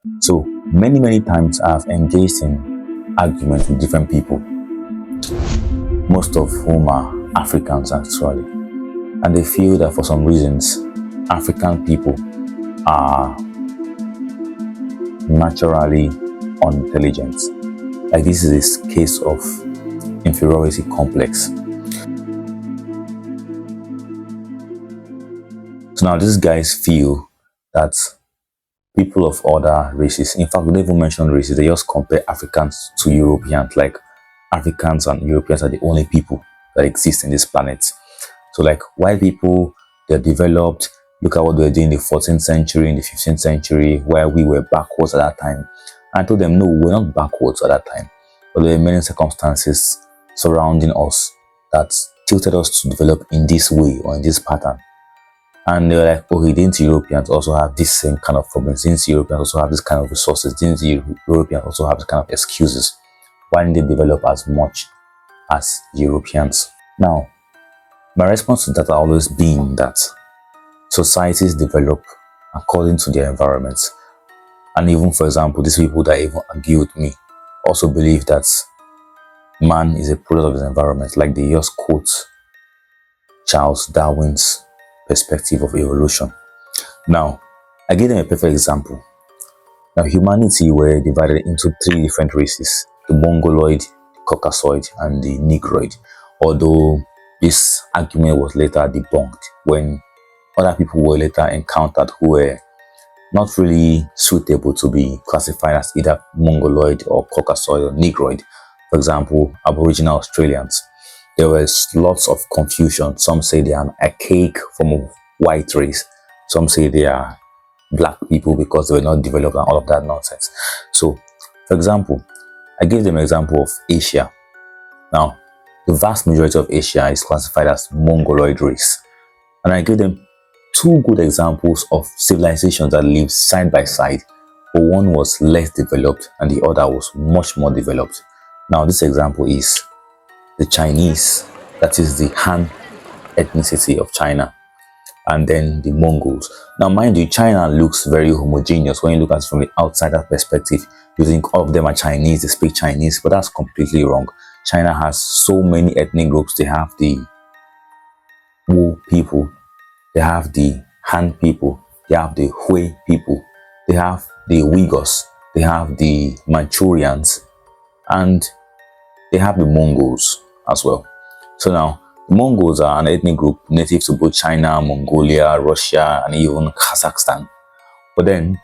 So many times I've engaged in arguments with different people, most of whom are Africans actually, and they feel that for some reasons African people are naturally unintelligent. Like this is a case of inferiority complex. So now these guys feel that people of other races, in fact, they don't even mention races, they just compare Africans to Europeans, like Africans and Europeans are the only people that exist in this planet. So like white people, they're developed, look at what they were doing in the 14th century, in the 15th century, where we were backwards at that time. And I told them, no, we're not backwards at that time. But there were many circumstances surrounding us that tilted us to develop in this way or in this pattern. And they were like, okay, didn't Europeans also have this same kind of problems? Didn't Europeans also have this kind of resources? Didn't Europeans also have this kind of excuses? Why didn't they develop as much as Europeans? Now, my response to that has always been that societies develop according to their environments. And even, for example, these people that even argue with me also believe that man is a product of his environment. Like they just quote Charles Darwin's perspective of evolution. Now, I give them a perfect example. Now, humanity were divided into three different races: the Mongoloid, the Caucasoid, and the Negroid. Although this argument was later debunked when other people were later encountered who were not really suitable to be classified as either Mongoloid or Caucasoid or Negroid. For example, Aboriginal Australians. There was lots of confusion. Some say they are an archaic form of white race. Some say they are black people because they were not developed and all of that nonsense. So, for example, I gave them an example of Asia. Now, the vast majority of Asia is classified as Mongoloid race. And I gave them two good examples of civilizations that lived side by side, but one was less developed and the other was much more developed. Now, this example is the Chinese, that is the Han ethnicity of China, and then the Mongols. Now, mind you, China looks very homogeneous when you look at it from the outsider perspective. You think all of them are Chinese, they speak Chinese, but that's completely wrong. China has so many ethnic groups. They have the Wu people, they have the Han people, they have the Hui people, they have the Uyghurs, they have the Manchurians, and they have the Mongols as well. So now, the Mongols are an ethnic group native to both China, Mongolia, Russia, and even Kazakhstan. But then,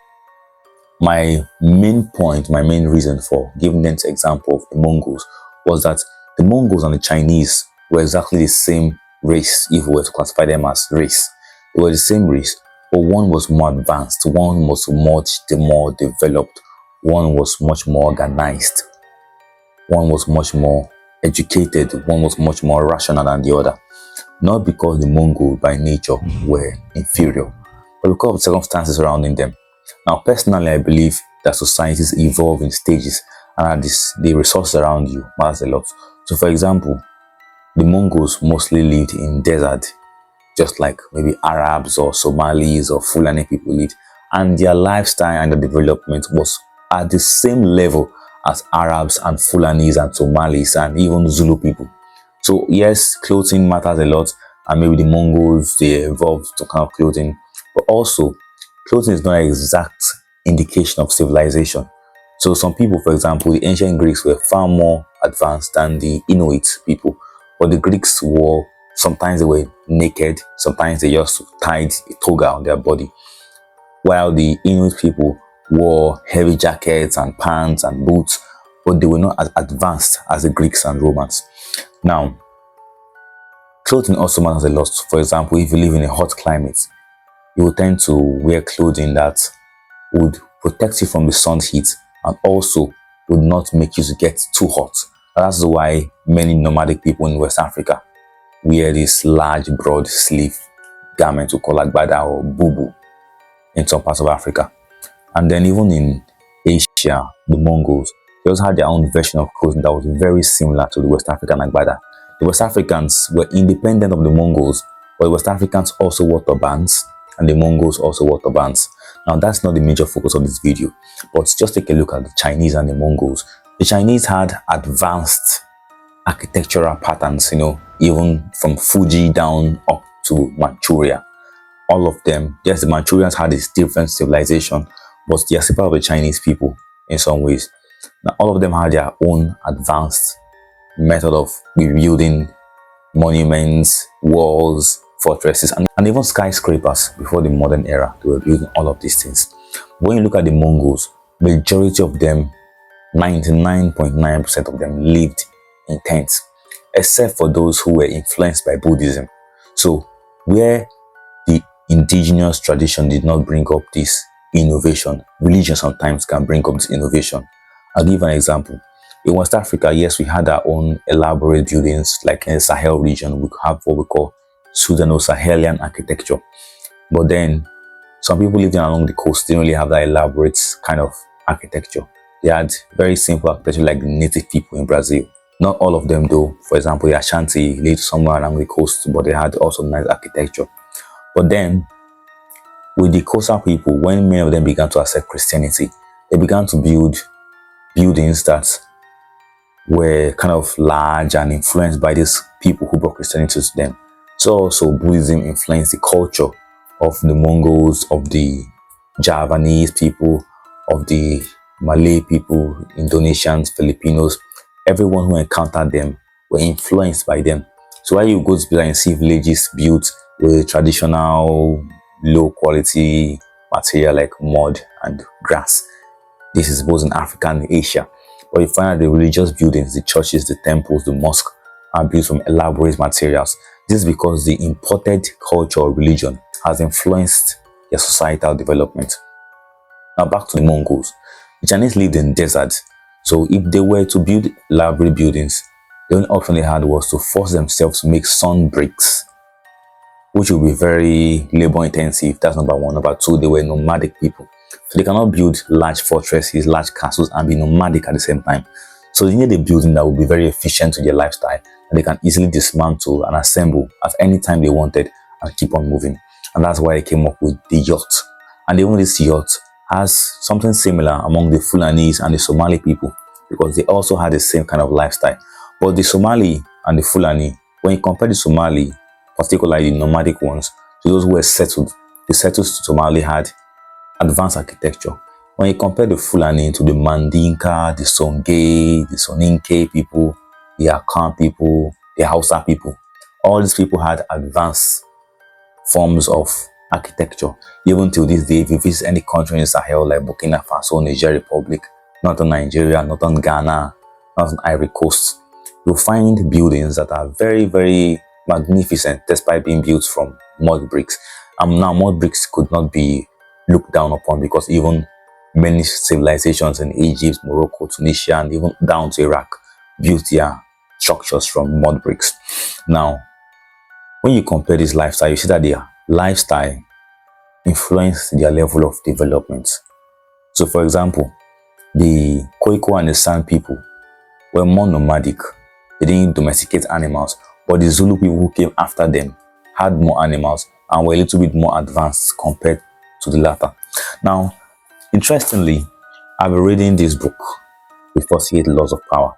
my main point, my main reason for giving them the example of the Mongols was that the Mongols and the Chinese were exactly the same race, if we were to classify them as race. They were the same race, but one was more advanced, one was much more developed, one was much more organized, one was much more educated, one was much more rational than the other. Not because the Mongols by nature were inferior, but because of circumstances surrounding them. Now, personally, I believe that societies evolve in stages and that the resources around you matters a lot. So, for example, the Mongols mostly lived in desert, just like maybe Arabs or Somalis or Fulani people lived, and their lifestyle and their development was at the same level as Arabs and Fulanis and Somalis and even Zulu people. So yes, clothing matters a lot, and maybe the Mongols, they evolved to kind of clothing, but also clothing is not an exact indication of civilization. So some people, for example, the ancient Greeks were far more advanced than the Inuit people, but the Greeks wore, sometimes they were naked, sometimes they just tied a toga on their body, while the Inuit people wore heavy jackets and pants and boots, but they were not as advanced as the Greeks and Romans. Now, clothing also matters a lot. For example, if you live in a hot climate, you will tend to wear clothing that would protect you from the sun's heat and also would not make you to get too hot. That's why many nomadic people in West Africa wear this large, broad sleeve garment we call agbada or bubu in some parts of Africa. And then even in Asia, the Mongols, they also had their own version of clothing that was very similar to the West African agbada. The West Africans were independent of the Mongols, but the West Africans also wore turbans and the Mongols also wore turbans. Now, that's not the major focus of this video, but just take a look at the Chinese and the Mongols. The Chinese had advanced architectural patterns, even from Fuji down up to Manchuria. All of them, yes, the Manchurians had this different civilization, but they are separate of the Chinese people in some ways. Now, all of them had their own advanced method of rebuilding monuments, walls, fortresses, and even skyscrapers before the modern era. They were building all of these things. When you look at the Mongols, majority of them, 99.9% of them lived in tents, except for those who were influenced by Buddhism. So where the indigenous tradition did not bring up this innovation, religion sometimes can bring up this innovation. I'll give an example. In West Africa, yes, we had our own elaborate buildings, like in the Sahel region. We have what we call Sudano-Sahelian architecture. But then some people living along the coast didn't really have that elaborate kind of architecture. They had very simple architecture like the native people in Brazil. Not all of them though. For example, the Ashanti lived somewhere along the coast, but they had also nice architecture. But then, with the coastal people, when many of them began to accept Christianity, they began to build buildings that were kind of large and influenced by these people who brought Christianity to them. So also Buddhism influenced the culture of the Mongols, of the Javanese people, of the Malay people, Indonesians, Filipinos. Everyone who encountered them were influenced by them. So while you go to and see villages built with traditional low quality material like mud and grass, this is both in Africa and Asia. But you find that the religious buildings, the churches, the temples, the mosques are built from elaborate materials. This is because the imported culture or religion has influenced their societal development. Now back to the Mongols. The Chinese lived in deserts. So if they were to build elaborate buildings, the only option they had was to force themselves to make sun bricks, which will be very labor intensive. That's number one. Number two, they were nomadic people. So they cannot build large fortresses, large castles, and be nomadic at the same time. So they need a building that will be very efficient to their lifestyle, and they can easily dismantle and assemble at any time they wanted and keep on moving. And that's why they came up with the yacht. And even this yacht has something similar among the Fulanis and the Somali people, because they also had the same kind of lifestyle. But the Somali and the Fulani, when you compare the Somali, particularly the nomadic ones, to those who were settled, the settled Somali had advanced architecture. When you compare the Fulani to the Mandinka, the Songhai, the Soninke people, the Akan people, the Hausa people, all these people had advanced forms of architecture. Even till this day, if you visit any country in Sahel like Burkina Faso, Niger Republic, northern Nigeria, northern Ghana, northern Ivory Coast, you'll find buildings that are very, very magnificent despite being built from mud bricks. Now mud bricks could not be looked down upon because even many civilizations in Egypt, Morocco, Tunisia, and even down to Iraq built their structures from mud bricks. Now, when you compare this lifestyle, you see that their lifestyle influenced their level of development. So, for example, the Khoikhoi and the San people were more nomadic. They didn't domesticate animals, but the Zulu people who came after them had more animals and were a little bit more advanced compared to the latter. Now, interestingly, I've been reading this book, The 48 Laws of Power,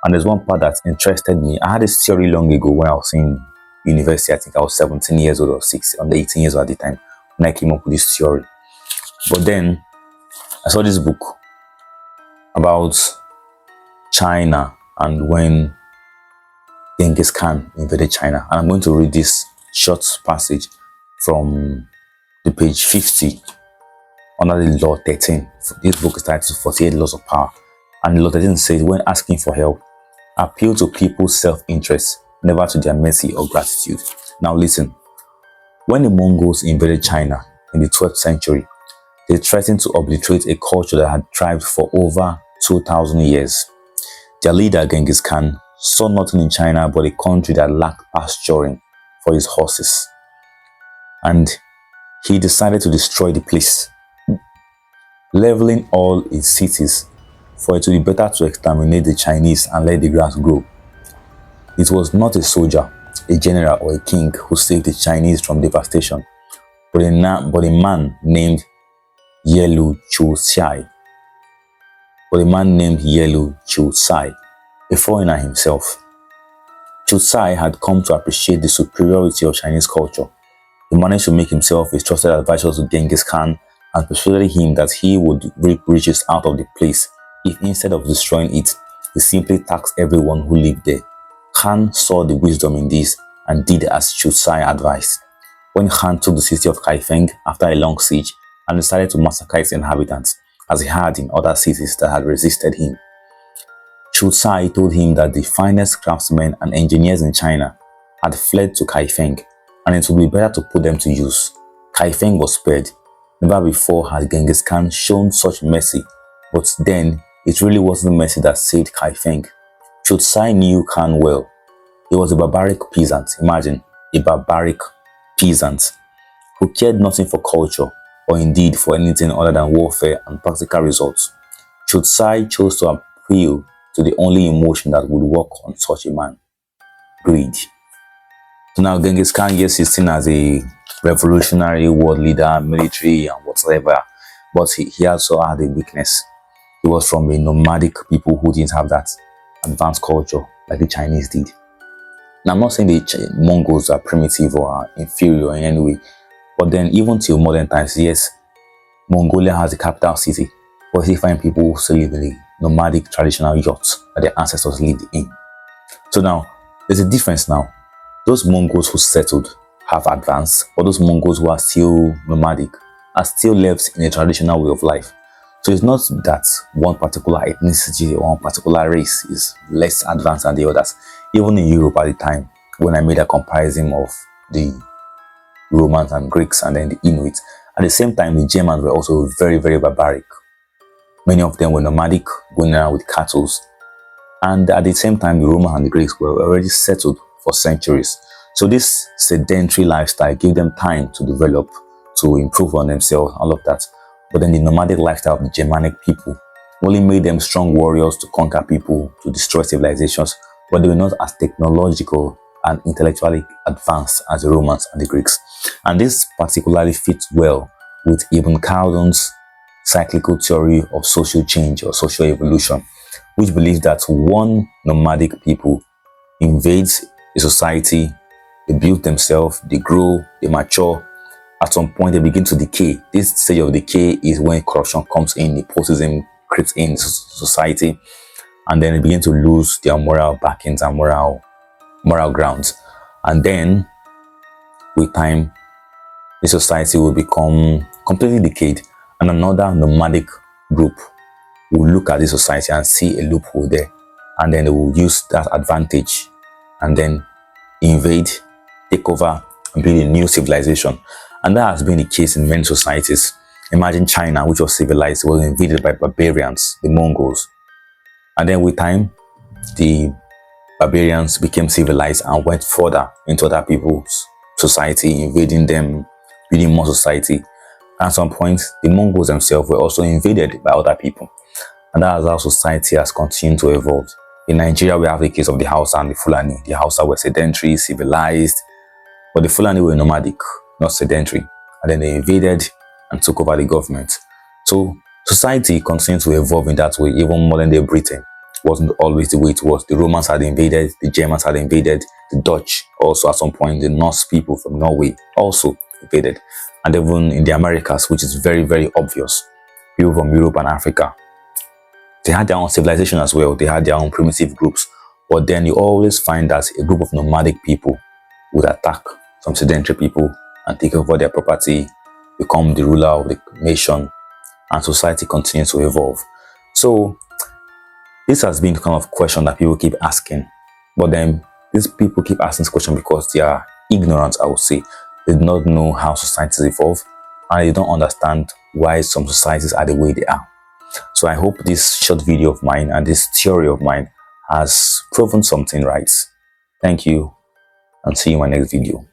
and there's one part that interested me. I had this theory long ago when I was in university. I think I was 17 years old or 18 years old at the time when I came up with this theory. But then I saw this book about China and when Genghis Khan invaded China, and I'm going to read this short passage from the page 50 under the law 13. This book is titled 48 Laws of Power, and the law 13 says, when asking for help, appeal to people's self-interest, never to their mercy or gratitude. Now listen. When the Mongols invaded China in the 12th century, they threatened to obliterate a culture that had thrived for over 2,000 years. Their leader, Genghis Khan, saw nothing in China but a country that lacked pasturing for his horses. And he decided to destroy the place, leveling all its cities for it to be better to exterminate the Chinese and let the grass grow. It was not a soldier, a general, or a king who saved the Chinese from devastation, but a man named Yellow Chosai, but a man named Yellow Chosai, a foreigner himself. Chosai had come to appreciate the superiority of Chinese culture. He managed to make himself a trusted advisor to Genghis Khan and persuaded him that he would reap riches out of the place if instead of destroying it, he simply taxed everyone who lived there. Khan saw the wisdom in this and did as Chosai advised. When Khan took the city of Kaifeng after a long siege and decided to massacre its inhabitants, as he had in other cities that had resisted him, Chosai told him that the finest craftsmen and engineers in China had fled to Kaifeng and it would be better to put them to use. Kaifeng was spared. Never before had Genghis Khan shown such mercy, but then it really wasn't mercy that saved Kaifeng. Chosai knew Khan well. He was a barbaric peasant. Imagine, a barbaric peasant who cared nothing for culture or indeed for anything other than warfare and practical results. Chosai chose to appeal to the only emotion that would work on such a man: greed. So now Genghis Khan, yes, is seen as a revolutionary world leader, military and whatever, but he also had a weakness. He was from a nomadic people who didn't have that advanced culture like the Chinese did. Now I'm not saying the Mongols are primitive or are inferior in any way, but then even till modern times, yes, Mongolia has a capital city, but you find people who still live in the nomadic traditional yachts that their ancestors lived in. So now there's a difference now. Those Mongols who settled have advanced, but those Mongols who are still nomadic are still left in a traditional way of life. So it's not that one particular ethnicity or one particular race is less advanced than the others. Even in Europe at the time, when I made a comparison of the Romans and Greeks and then the Inuits, at the same time the Germans were also very, very barbaric. Many of them were nomadic, going around with cattle. And at the same time, the Romans and the Greeks were already settled for centuries. So this sedentary lifestyle gave them time to develop, to improve on themselves, all of that. But then the nomadic lifestyle of the Germanic people only made them strong warriors to conquer people, to destroy civilizations, but they were not as technological and intellectually advanced as the Romans and the Greeks. And this particularly fits well with Ibn Khaldun's cyclical theory of social change or social evolution, which believes that one nomadic people invades a society, they build themselves, they grow, they mature. At some point, they begin to decay. This stage of decay is when corruption comes in, nepotism creeps in society, and then they begin to lose their moral backings and moral grounds. And then, with time, the society will become completely decayed, and another nomadic group will look at this society and see a loophole there, and then they will use that advantage and then invade, take over, and build a new civilization. And that has been the case in many societies. Imagine China, which was civilized, was invaded by barbarians, the Mongols. And then with time, the barbarians became civilized and went further into other people's society, invading them, building more society. At some point, the Mongols themselves were also invaded by other people. And that is how society has continued to evolve. In Nigeria, we have the case of the Hausa and the Fulani. The Hausa were sedentary, civilized, but the Fulani were nomadic, not sedentary. And then they invaded and took over the government. So society continued to evolve in that way. Even modern day Britain wasn't always the way it was. The Romans had invaded, the Germans had invaded, the Dutch also at some point, the Norse people from Norway also invaded. And even in the Americas, which is very, very obvious, people from Europe and Africa, they had their own civilization as well. They had their own primitive groups. But then you always find that a group of nomadic people would attack some sedentary people and take over their property, become the ruler of the nation, and society continues to evolve. So this has been the kind of question that people keep asking. But then these people keep asking this question because they are ignorant, I would say. They do not know how societies evolve, and they don't understand why some societies are the way they are. So I hope this short video of mine and this theory of mine has proven something right. Thank you, and see you in my next video.